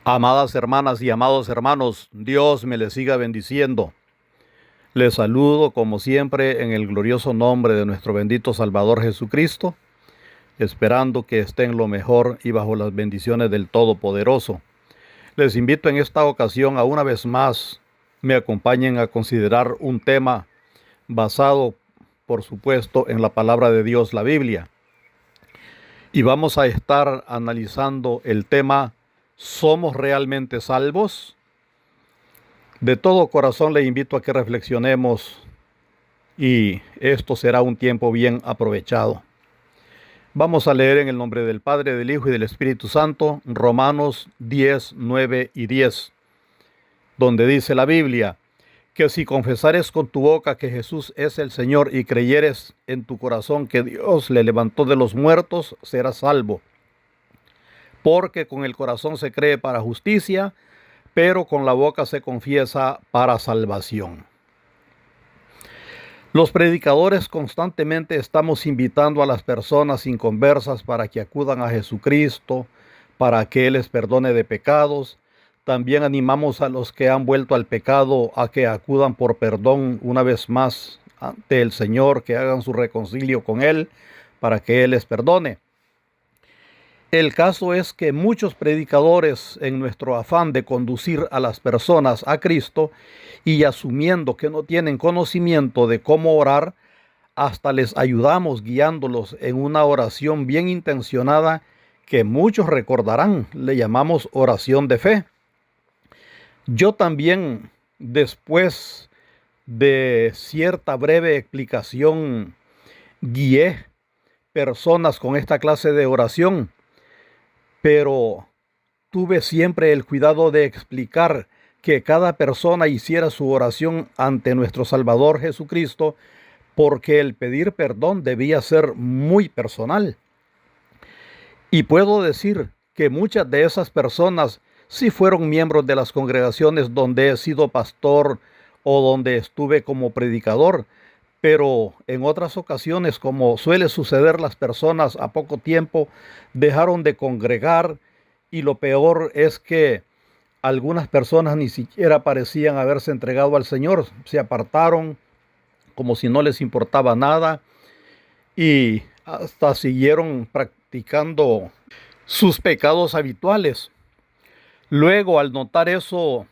Amadas hermanas y amados hermanos, Dios me les siga bendiciendo. Les saludo como siempre en el glorioso nombre de nuestro bendito Salvador Jesucristo, esperando que estén lo mejor y bajo las bendiciones del Todopoderoso. Les invito en esta ocasión a una vez más me acompañen a considerar un tema basado, por supuesto, en la palabra de Dios, la Biblia. Y vamos a estar analizando el tema ¿somos realmente salvos? De todo corazón le invito a que reflexionemos y esto será un tiempo bien aprovechado. Vamos a leer en el nombre del Padre, del Hijo y del Espíritu Santo, Romanos 10, 9 y 10, donde dice la Biblia, que si confesares con tu boca que Jesús es el Señor y creyeres en tu corazón que Dios le levantó de los muertos, serás salvo. Porque con el corazón se cree para justicia, pero con la boca se confiesa para salvación. Los predicadores constantemente estamos invitando a las personas inconversas para que acudan a Jesucristo, para que Él les perdone de pecados. También animamos a los que han vuelto al pecado a que acudan por perdón una vez más ante el Señor, que hagan su reconcilio con Él, para que Él les perdone. El caso es que muchos predicadores, en nuestro afán de conducir a las personas a Cristo y asumiendo que no tienen conocimiento de cómo orar, hasta les ayudamos guiándolos en una oración bien intencionada que muchos recordarán, le llamamos oración de fe. Yo también, después de cierta breve explicación, guié personas con esta clase de oración, pero tuve siempre el cuidado de explicar que cada persona hiciera su oración ante nuestro Salvador Jesucristo, porque el pedir perdón debía ser muy personal. Y puedo decir que muchas de esas personas sí fueron miembros de las congregaciones donde he sido pastor o donde estuve como predicador, pero en otras ocasiones, como suele suceder, las personas a poco tiempo dejaron de congregar y lo peor es que algunas personas ni siquiera parecían haberse entregado al Señor, se apartaron como si no les importaba nada y hasta siguieron practicando sus pecados habituales. Luego, al notar eso,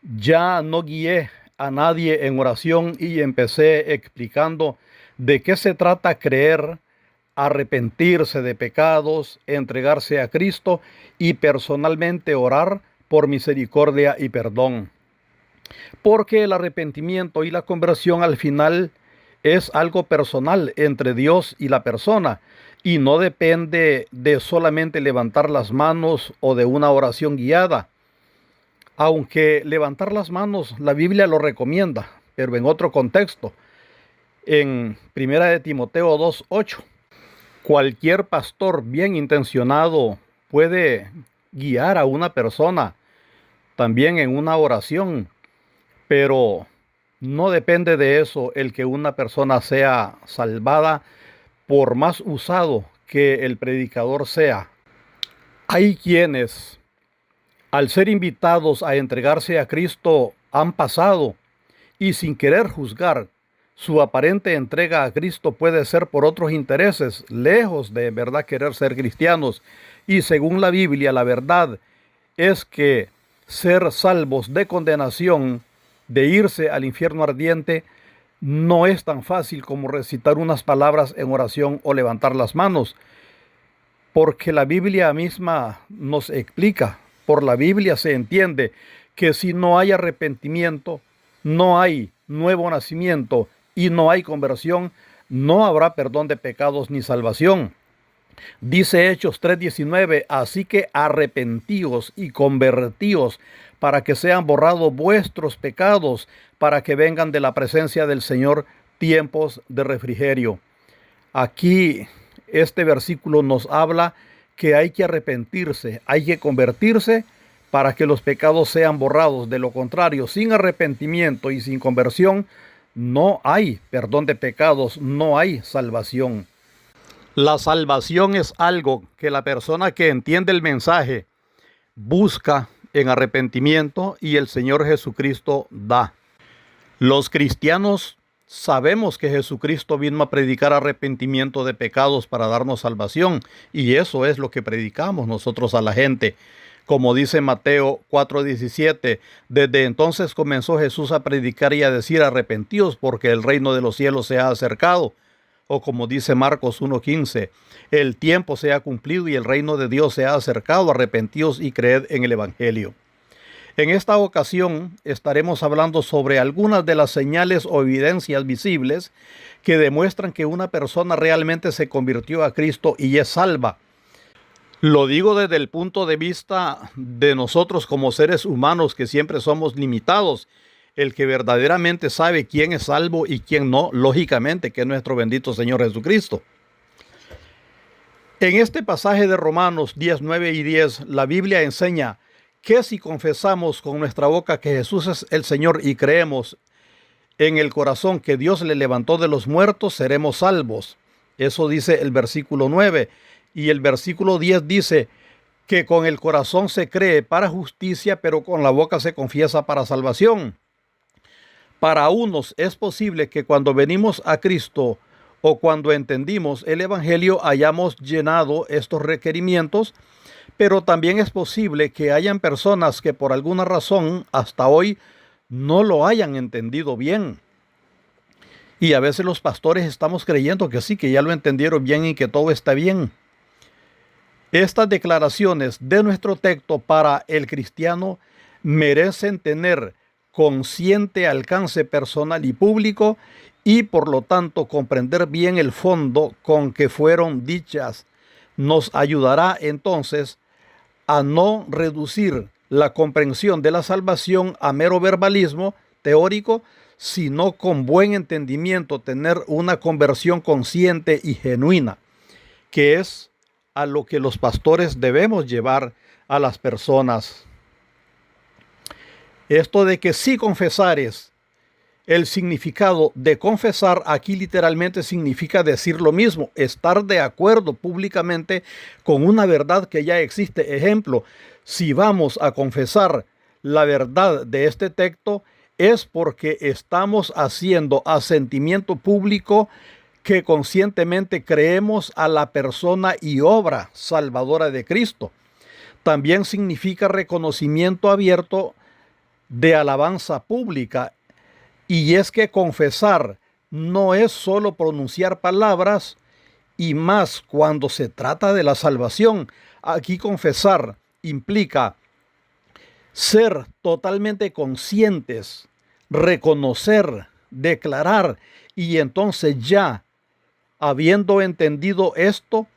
ya no guié a nadie en oración y empecé explicando de qué se trata creer, arrepentirse de pecados, entregarse a Cristo y personalmente orar por misericordia y perdón. Porque el arrepentimiento y la conversión al final es algo personal entre Dios y la persona y no depende de solamente levantar las manos o de una oración guiada. Aunque levantar las manos, la Biblia lo recomienda, pero en otro contexto. En 1 de Timoteo 2:8, cualquier pastor bien intencionado puede guiar a una persona también en una oración, pero no depende de eso el que una persona sea salvada, por más usado que el predicador sea. Hay quienes, al ser invitados a entregarse a Cristo, han pasado y sin querer juzgar, su aparente entrega a Cristo puede ser por otros intereses, lejos de en verdad querer ser cristianos. Y según la Biblia, la verdad es que ser salvos de condenación, de irse al infierno ardiente, no es tan fácil como recitar unas palabras en oración o levantar las manos, porque la Biblia misma nos explica. Por la Biblia se entiende que si no hay arrepentimiento, no hay nuevo nacimiento y no hay conversión, no habrá perdón de pecados ni salvación. Dice Hechos 3:19, así que arrepentíos y convertíos para que sean borrados vuestros pecados, para que vengan de la presencia del Señor tiempos de refrigerio. Aquí este versículo nos habla que hay que arrepentirse, hay que convertirse para que los pecados sean borrados. De lo contrario, sin arrepentimiento y sin conversión, no hay perdón de pecados, no hay salvación. La salvación es algo que la persona que entiende el mensaje busca en arrepentimiento y el Señor Jesucristo da. Los cristianos sabemos que Jesucristo vino a predicar arrepentimiento de pecados para darnos salvación, y eso es lo que predicamos nosotros a la gente. Como dice Mateo 4:17, desde entonces comenzó Jesús a predicar y a decir: arrepentíos porque el reino de los cielos se ha acercado. O como dice Marcos 1:15, el tiempo se ha cumplido y el reino de Dios se ha acercado, arrepentíos y creed en el Evangelio. En esta ocasión estaremos hablando sobre algunas de las señales o evidencias visibles que demuestran que una persona realmente se convirtió a Cristo y es salva. Lo digo desde el punto de vista de nosotros como seres humanos, que siempre somos limitados. El que verdaderamente sabe quién es salvo y quién no, lógicamente, que es nuestro bendito Señor Jesucristo. En este pasaje de Romanos 10, 9 y 10, la Biblia enseña que si confesamos con nuestra boca que Jesús es el Señor y creemos en el corazón que Dios le levantó de los muertos, seremos salvos. Eso dice el versículo 9. Y el versículo 10 dice que con el corazón se cree para justicia, pero con la boca se confiesa para salvación. Para unos es posible que cuando venimos a Cristo o cuando entendimos el Evangelio hayamos llenado estos requerimientos, pero también es posible que hayan personas que por alguna razón hasta hoy no lo hayan entendido bien. Y a veces los pastores estamos creyendo que sí, que ya lo entendieron bien y que todo está bien. Estas declaraciones de nuestro texto para el cristiano merecen tener consciente alcance personal y público y por lo tanto comprender bien el fondo con que fueron dichas. Nos ayudará entonces a no reducir la comprensión de la salvación a mero verbalismo teórico, sino con buen entendimiento tener una conversión consciente y genuina, que es a lo que los pastores debemos llevar a las personas. Esto de que si confesares, el significado de confesar aquí literalmente significa decir lo mismo, estar de acuerdo públicamente con una verdad que ya existe. Ejemplo, si vamos a confesar la verdad de este texto, es porque estamos haciendo asentimiento público que conscientemente creemos a la persona y obra salvadora de Cristo. También significa reconocimiento abierto de alabanza pública. Y es que confesar no es solo pronunciar palabras, y más cuando se trata de la salvación. Aquí confesar implica ser totalmente conscientes, reconocer, declarar, y entonces ya, habiendo entendido esto,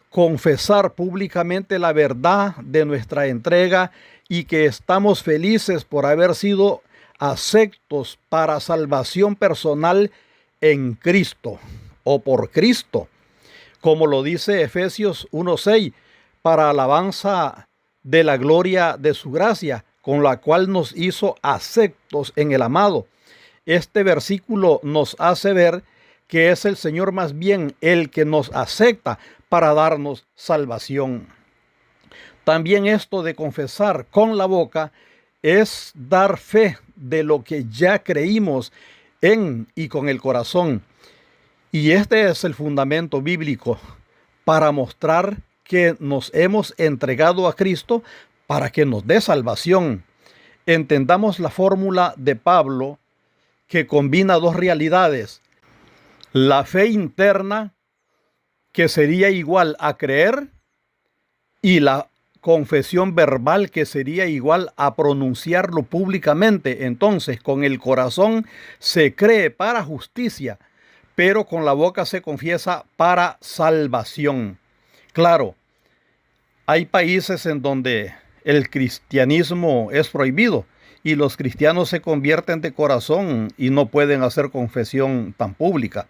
confesar públicamente la verdad de nuestra entrega y que estamos felices por haber sido aceptos para salvación personal en Cristo o por Cristo, como lo dice Efesios 1:6, para alabanza de la gloria de su gracia, con la cual nos hizo aceptos en el amado. Este versículo nos hace ver que es el Señor más bien el que nos acepta para darnos salvación. También esto de confesar con la boca es dar fe de lo que ya creímos en y con el corazón. Y este es el fundamento bíblico para mostrar que nos hemos entregado a Cristo para que nos dé salvación. Entendamos la fórmula de Pablo que combina dos realidades: la fe interna, que sería igual a creer, y la confesión verbal, que sería igual a pronunciarlo públicamente. Entonces, con el corazón se cree para justicia, pero con la boca se confiesa para salvación. Claro, hay países en donde el cristianismo es prohibido y los cristianos se convierten de corazón y no pueden hacer confesión tan pública.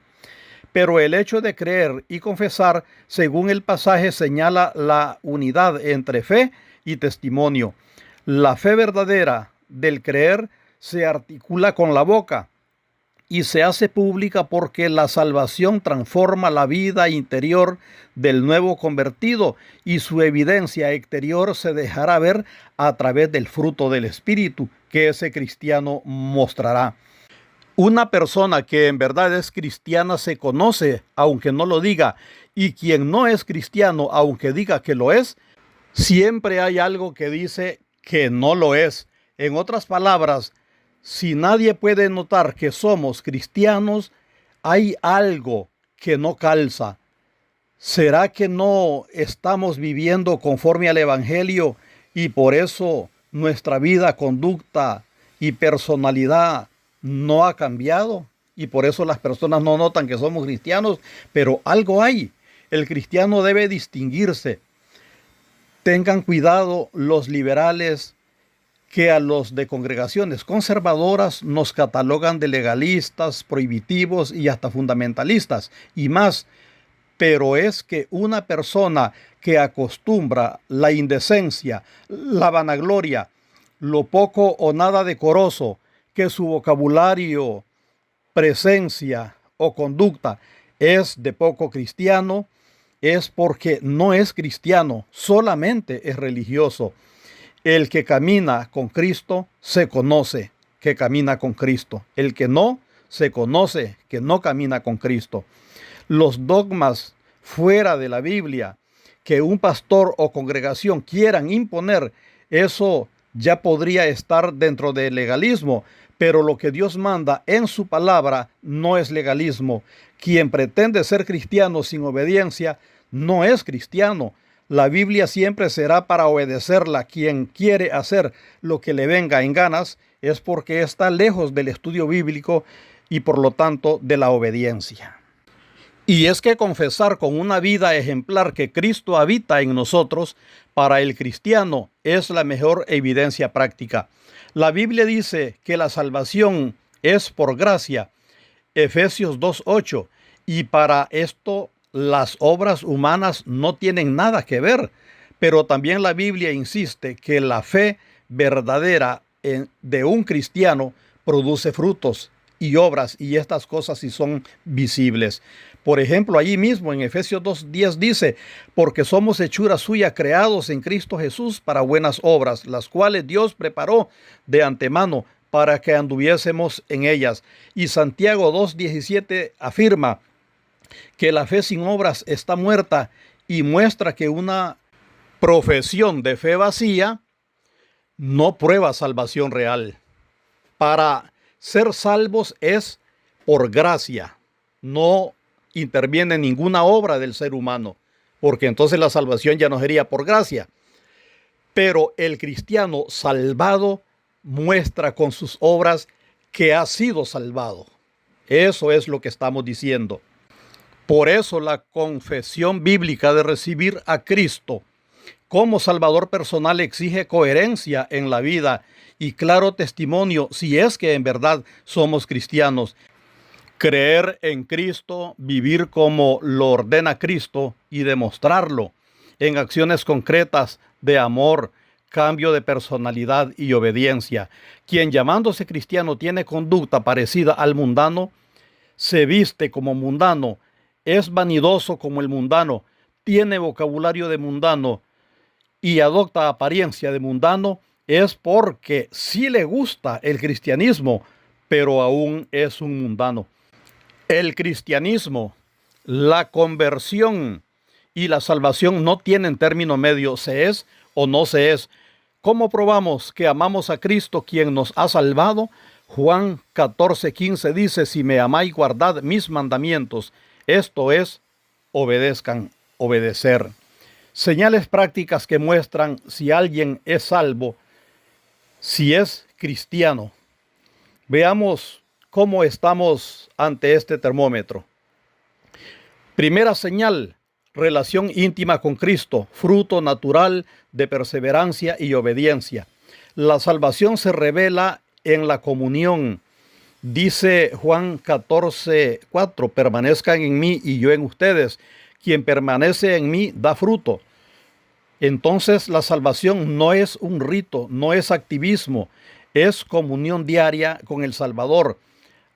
Pero el hecho de creer y confesar, según el pasaje, señala la unidad entre fe y testimonio. La fe verdadera del creer se articula con la boca y se hace pública porque la salvación transforma la vida interior del nuevo convertido y su evidencia exterior se dejará ver a través del fruto del Espíritu que ese cristiano mostrará. Una persona que en verdad es cristiana se conoce, aunque no lo diga, y quien no es cristiano, aunque diga que lo es, siempre hay algo que dice que no lo es. En otras palabras, si nadie puede notar que somos cristianos, hay algo que no calza. ¿Será que no estamos viviendo conforme al Evangelio y por eso nuestra vida, conducta y personalidad no ha cambiado? Y por eso las personas no notan que somos cristianos, pero algo hay. El cristiano debe distinguirse. Tengan cuidado los liberales que a los de congregaciones conservadoras nos catalogan de legalistas, prohibitivos y hasta fundamentalistas y más. Pero es que una persona que acostumbra la indecencia, la vanagloria, lo poco o nada decoroso, que su vocabulario, presencia o conducta es de poco cristiano, es porque no es cristiano, solamente es religioso. El que camina con Cristo se conoce que camina con Cristo. El que no, se conoce que no camina con Cristo. Los dogmas fuera de la Biblia que un pastor o congregación quieran imponer, eso ya podría estar dentro del legalismo, pero lo que Dios manda en su palabra no es legalismo. Quien pretende ser cristiano sin obediencia no es cristiano. La Biblia siempre será para obedecerla. Quien quiere hacer lo que le venga en ganas es porque está lejos del estudio bíblico y por lo tanto de la obediencia. Y es que confesar con una vida ejemplar que Cristo habita en nosotros, para el cristiano es la mejor evidencia práctica. La Biblia dice que la salvación es por gracia, Efesios 2:8, y para esto las obras humanas no tienen nada que ver, pero también la Biblia insiste que la fe verdadera de un cristiano produce frutos y obras, y estas cosas sí son visibles. Por ejemplo, allí mismo en Efesios 2:10 dice, porque somos hechura suya, creados en Cristo Jesús para buenas obras, las cuales Dios preparó de antemano para que anduviésemos en ellas. Y Santiago 2:17 afirma que la fe sin obras está muerta y muestra que una profesión de fe vacía no prueba salvación real. Para ser salvos es por gracia, no interviene ninguna obra del ser humano, porque entonces la salvación ya no sería por gracia. Pero el cristiano salvado muestra con sus obras que ha sido salvado. Eso es lo que estamos diciendo. Por eso la confesión bíblica de recibir a Cristo como Salvador personal exige coherencia en la vida y claro testimonio si es que en verdad somos cristianos. Creer en Cristo, vivir como lo ordena Cristo y demostrarlo en acciones concretas de amor, cambio de personalidad y obediencia. Quien llamándose cristiano tiene conducta parecida al mundano, se viste como mundano, es vanidoso como el mundano, tiene vocabulario de mundano y adopta apariencia de mundano, es porque sí le gusta el cristianismo, pero aún es un mundano. El cristianismo, la conversión y la salvación no tienen término medio, se es o no se es. ¿Cómo probamos que amamos a Cristo quien nos ha salvado? Juan 14:15 dice, si me amáis, guardad mis mandamientos. Esto es, obedecer. Señales prácticas que muestran si alguien es salvo, si es cristiano. Veamos cómo estamos ante este termómetro. Primera señal, relación íntima con Cristo, fruto natural de perseverancia y obediencia. La salvación se revela en la comunión. Dice Juan 14:4, permanezcan en mí y yo en ustedes. Quien permanece en mí da fruto. Entonces la salvación no es un rito, no es activismo, es comunión diaria con el Salvador.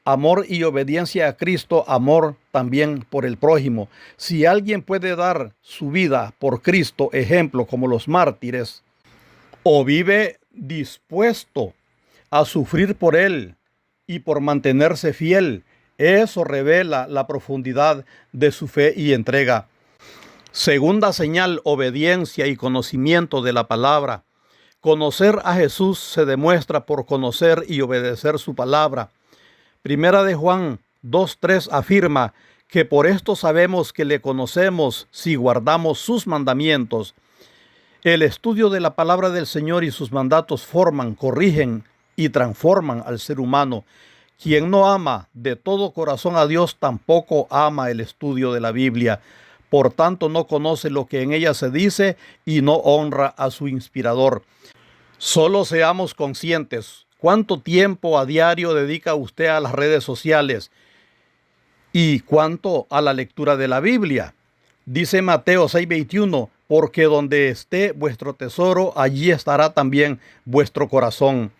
Amor y obediencia a Cristo, amor también por el prójimo. Si alguien puede dar su vida por Cristo, ejemplo como los mártires, o vive dispuesto a sufrir por Él y por mantenerse fiel, eso revela la profundidad de su fe y entrega. Segunda señal, obediencia y conocimiento de la palabra. Conocer a Jesús se demuestra por conocer y obedecer su palabra. Primera de Juan 2:3 afirma que por esto sabemos que le conocemos si guardamos sus mandamientos. El estudio de la palabra del Señor y sus mandatos forman, corrigen y transforman al ser humano. Quien no ama de todo corazón a Dios tampoco ama el estudio de la Biblia. Por tanto, no conoce lo que en ella se dice y no honra a su inspirador. Solo seamos conscientes. ¿Cuánto tiempo a diario dedica usted a las redes sociales? ¿Y cuánto a la lectura de la Biblia? Dice Mateo 6:21, porque donde esté vuestro tesoro, allí estará también vuestro corazón.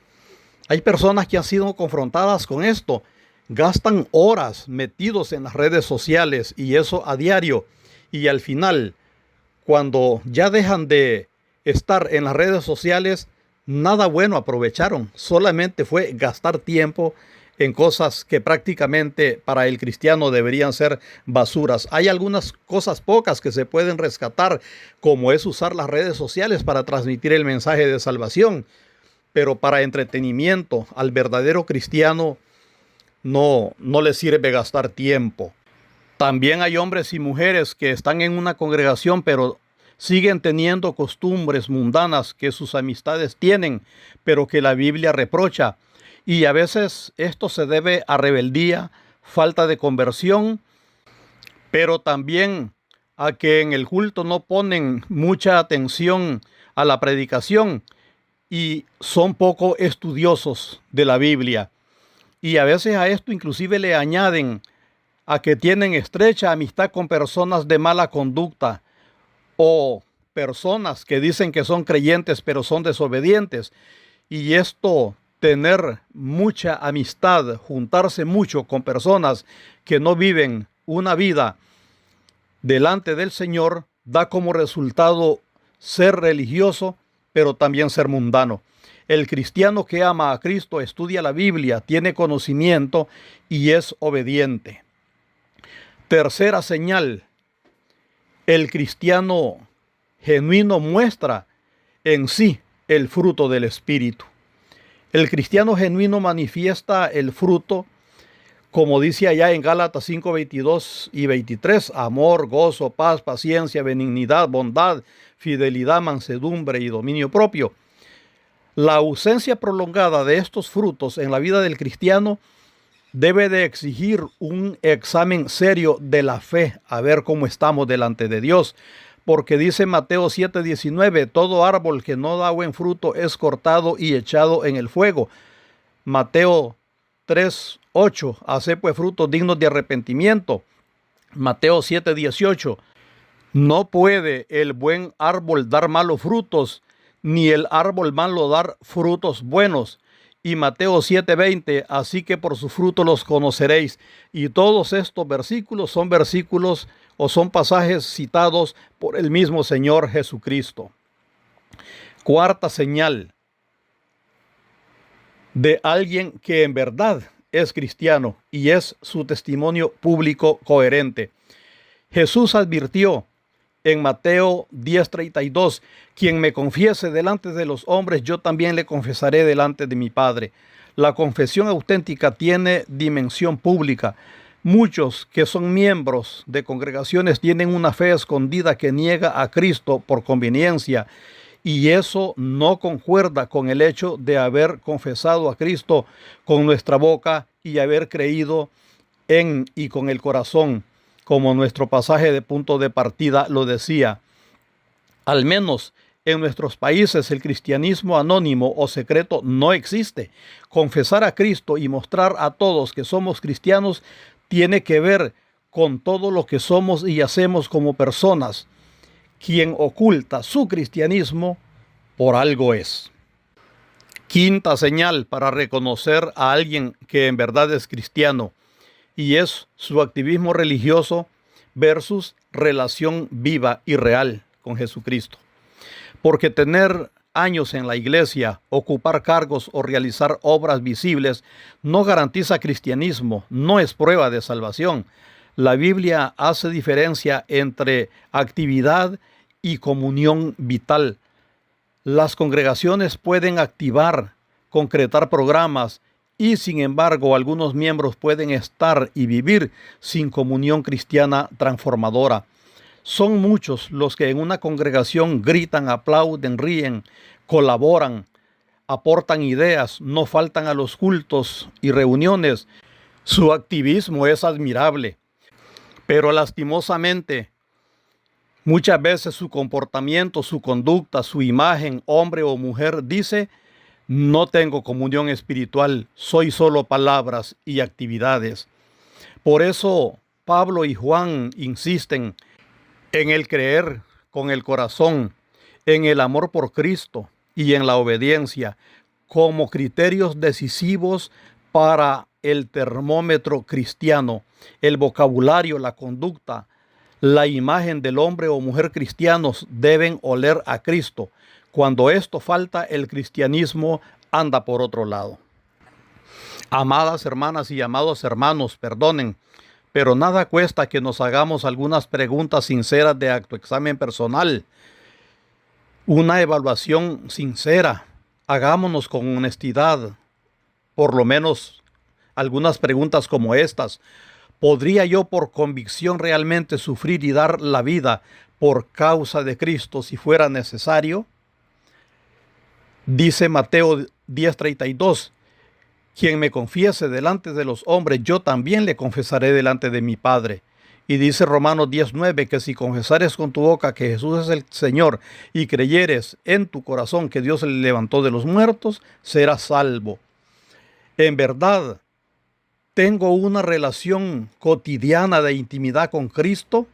Hay personas que han sido confrontadas con esto. Gastan horas metidos en las redes sociales y eso a diario. Y al final, cuando ya dejan de estar en las redes sociales, nada bueno aprovecharon. Solamente fue gastar tiempo en cosas que prácticamente para el cristiano deberían ser basuras. Hay algunas cosas pocas que se pueden rescatar, como es usar las redes sociales para transmitir el mensaje de salvación. Pero para entretenimiento al verdadero cristiano no le sirve gastar tiempo. También hay hombres y mujeres que están en una congregación, pero siguen teniendo costumbres mundanas que sus amistades tienen, pero que la Biblia reprocha. Y a veces esto se debe a rebeldía, falta de conversión, pero también a que en el culto no ponen mucha atención a la predicación y son poco estudiosos de la Biblia. Y a veces a esto inclusive le añaden a que tienen estrecha amistad con personas de mala conducta o personas que dicen que son creyentes pero son desobedientes. Y esto, tener mucha amistad, juntarse mucho con personas que no viven una vida delante del Señor, da como resultado ser religioso, pero también ser mundano. El cristiano que ama a Cristo estudia la Biblia, tiene conocimiento y es obediente. Tercera señal, el cristiano genuino muestra en sí el fruto del Espíritu. El cristiano genuino manifiesta el fruto, como dice allá en Gálatas 5:22 y 23, amor, gozo, paz, paciencia, benignidad, bondad, fidelidad, mansedumbre y dominio propio. La ausencia prolongada de estos frutos en la vida del cristiano debe de exigir un examen serio de la fe, a ver cómo estamos delante de Dios. Porque dice Mateo 7:19, todo árbol que no da buen fruto es cortado y echado en el fuego. Mateo 3:8, hace pues frutos dignos de arrepentimiento. Mateo 7:18, no puede el buen árbol dar malos frutos, ni el árbol malo dar frutos buenos. Y Mateo 7:20, así que por su fruto los conoceréis. Y todos estos versículos son versículos o son pasajes citados por el mismo Señor Jesucristo. Cuarta señal de alguien que en verdad es cristiano y es su testimonio público coherente. Jesús advirtió en Mateo 10:32, quien me confiese delante de los hombres, yo también le confesaré delante de mi Padre. La confesión auténtica tiene dimensión pública. Muchos que son miembros de congregaciones tienen una fe escondida que niega a Cristo por conveniencia, y eso no concuerda con el hecho de haber confesado a Cristo con nuestra boca y haber creído en y con el corazón, como nuestro pasaje de punto de partida lo decía. Al menos en nuestros países el cristianismo anónimo o secreto no existe. Confesar a Cristo y mostrar a todos que somos cristianos tiene que ver con todo lo que somos y hacemos como personas. Quien oculta su cristianismo por algo es. Quinta señal para reconocer a alguien que en verdad es cristiano, y es su activismo religioso versus relación viva y real con Jesucristo. Porque tener años en la iglesia, ocupar cargos o realizar obras visibles no garantiza cristianismo, no es prueba de salvación. La Biblia hace diferencia entre actividad y comunión vital. Las congregaciones pueden activar, concretar programas y, sin embargo, algunos miembros pueden estar y vivir sin comunión cristiana transformadora. Son muchos los que en una congregación gritan, aplauden, ríen, colaboran, aportan ideas, no faltan a los cultos y reuniones. Su activismo es admirable, pero lastimosamente, muchas veces su comportamiento, su conducta, su imagen, hombre o mujer, dice: no tengo comunión espiritual, soy solo palabras y actividades. Por eso Pablo y Juan insisten en el creer con el corazón, en el amor por Cristo y en la obediencia como criterios decisivos para el termómetro cristiano, el vocabulario, la conducta, la imagen del hombre o mujer cristianos deben oler a Cristo. Cuando esto falta, el cristianismo anda por otro lado. Amadas hermanas y amados hermanos, perdonen, pero nada cuesta que nos hagamos algunas preguntas sinceras de autoexamen personal. Una evaluación sincera. Hagámonos con honestidad, por lo menos algunas preguntas como estas. ¿Podría yo por convicción realmente sufrir y dar la vida por causa de Cristo si fuera necesario? Dice Mateo 10:32, quien me confiese delante de los hombres, yo también le confesaré delante de mi Padre. Y dice Romanos 10:9, que si confesares con tu boca que Jesús es el Señor y creyeres en tu corazón que Dios le levantó de los muertos, serás salvo. En verdad, ¿tengo una relación cotidiana de intimidad con Cristo?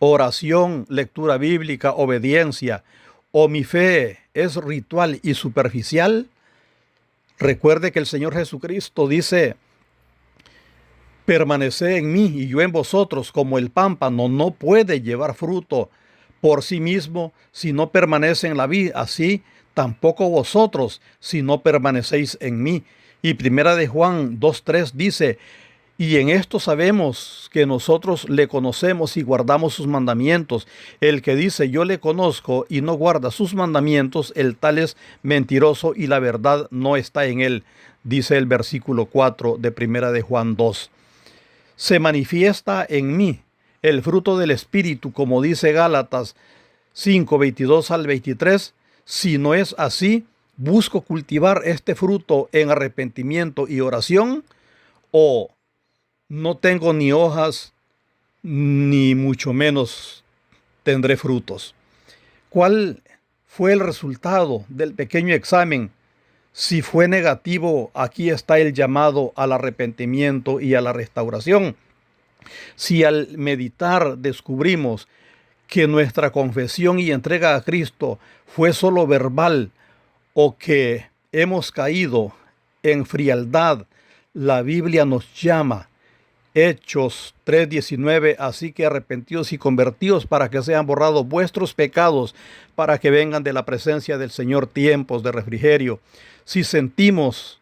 Oración, lectura bíblica, obediencia. ¿O mi fe es ritual y superficial? Recuerde que el Señor Jesucristo dice: permaneced en mí y yo en vosotros, como el pámpano no puede llevar fruto por sí mismo si no permanece en la vid, así tampoco vosotros si no permanecéis en mí. Y primera de Juan 2:3 dice: y en esto sabemos que nosotros le conocemos y guardamos sus mandamientos. El que dice yo le conozco y no guarda sus mandamientos, el tal es mentiroso y la verdad no está en él, dice el versículo 4 de primera de Juan 2. Se manifiesta en mí el fruto del Espíritu, como dice Gálatas 5:22 al 23. Si no es así, busco cultivar este fruto en arrepentimiento y oración, o no tengo ni hojas, ni mucho menos tendré frutos. ¿Cuál fue el resultado del pequeño examen? Si fue negativo, aquí está el llamado al arrepentimiento y a la restauración. Si al meditar descubrimos que nuestra confesión y entrega a Cristo fue solo verbal, o que hemos caído en frialdad, la Biblia nos llama, Hechos 3:19, así que arrepentidos y convertidos para que sean borrados vuestros pecados, para que vengan de la presencia del Señor tiempos de refrigerio. Si sentimos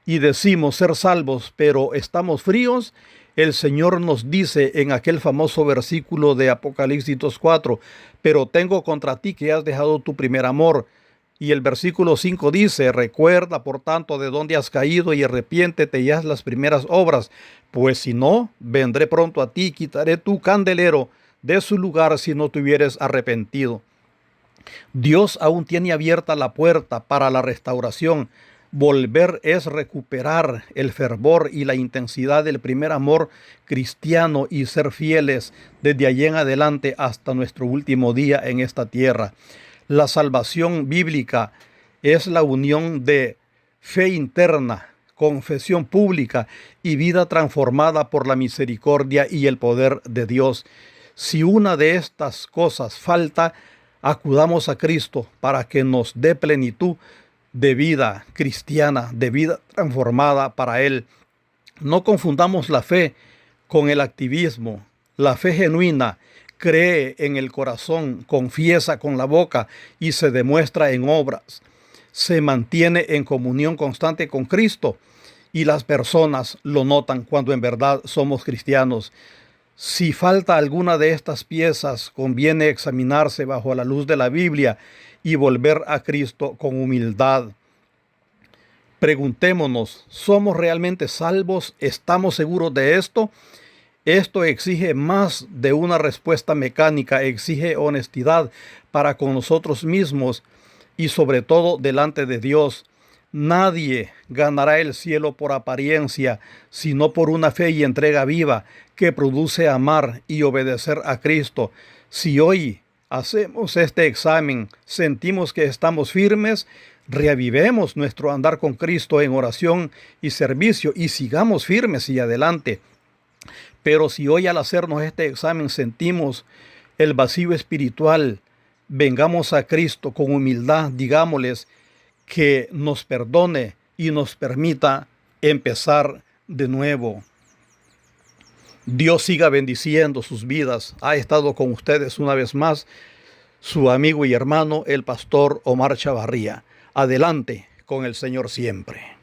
y decimos ser salvos, pero estamos fríos, el Señor nos dice en aquel famoso versículo de Apocalipsis 2:4, pero tengo contra ti que has dejado tu primer amor. Y el versículo 5 dice: recuerda por tanto de dónde has caído y arrepiéntete y haz las primeras obras, pues si no, vendré pronto a ti y quitaré tu candelero de su lugar si no te hubieres arrepentido. Dios aún tiene abierta la puerta para la restauración. Volver es recuperar el fervor y la intensidad del primer amor cristiano y ser fieles desde allí en adelante hasta nuestro último día en esta tierra. La salvación bíblica es la unión de fe interna, confesión pública y vida transformada por la misericordia y el poder de Dios. Si una de estas cosas falta, acudamos a Cristo para que nos dé plenitud de vida cristiana, de vida transformada para Él. No confundamos la fe con el activismo. La fe genuina cree en el corazón, confiesa con la boca y se demuestra en obras. Se mantiene en comunión constante con Cristo y las personas lo notan cuando en verdad somos cristianos. Si falta alguna de estas piezas, conviene examinarse bajo la luz de la Biblia y volver a Cristo con humildad. Preguntémonos, ¿somos realmente salvos? ¿Estamos seguros de esto? Esto exige más de una respuesta mecánica, exige honestidad para con nosotros mismos y sobre todo delante de Dios. Nadie ganará el cielo por apariencia, sino por una fe y entrega viva que produce amar y obedecer a Cristo. Si hoy hacemos este examen, sentimos que estamos firmes, reavivemos nuestro andar con Cristo en oración y servicio y sigamos firmes y adelante. Pero si hoy al hacernos este examen sentimos el vacío espiritual, vengamos a Cristo con humildad, digámosles que nos perdone y nos permita empezar de nuevo. Dios siga bendiciendo sus vidas. Ha estado con ustedes una vez más su amigo y hermano, el pastor Omar Chavarría. Adelante con el Señor siempre.